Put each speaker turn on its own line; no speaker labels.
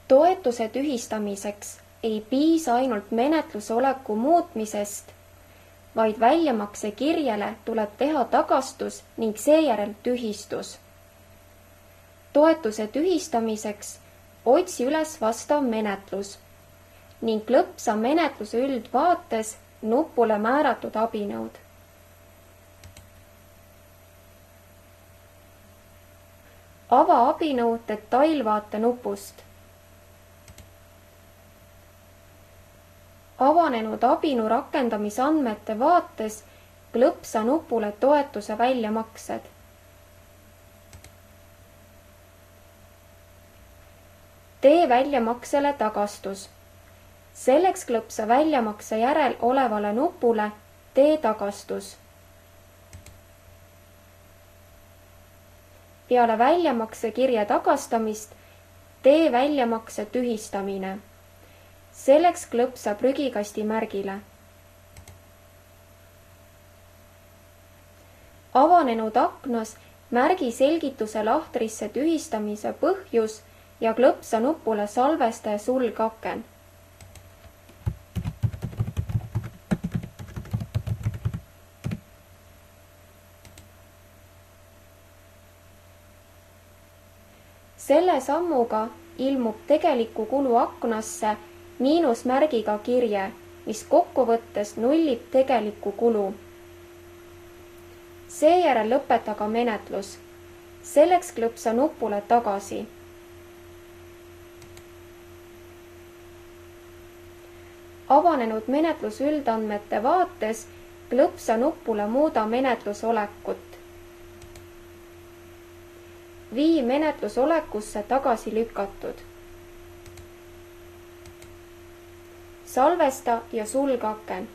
Toetuse tühistamiseks ei piisa ainult menetlusoleku muutmisest, vaid väljamakse kirjele tuleb teha tagastus ning seejärel tühistus. Toetuse tühistamiseks otsi üles vastav menetlus ning klõpsa menetluse üldvaates nupule määratud abinõud. Ava abinõu detailvaate nupust. Avanenud abinõu rakendamisandmete vaates klõpsa nupule toetuse väljamaksed. Tee väljamaksele tagastus. Selleks klõpsa väljamakse järel olevale nupule tee tagastus. Peale väljamakse kirja tagastamist tee väljamakse tühistamine. Selleks klõpsa prügikasti märgile. Avanenud aknas märgi selgituse lahtrisse tühistamise põhjus ja klõpsa nupule salvestaja sulgaken. Selle sammuga ilmub tegeliku kulu aknasse miinusmärgiga kirje, mis kokkuvõttes nullib tegelikku kulu. Seejärel lõpeta ka menetlus. Selleks klõpsa nupule tagasi. Avanenud menetlus üldandmete vaates klõpsa nupule muuda menetlusolekut. Vii menetlusolekusse tagasi lükatud. Salvesta ja sulgaken.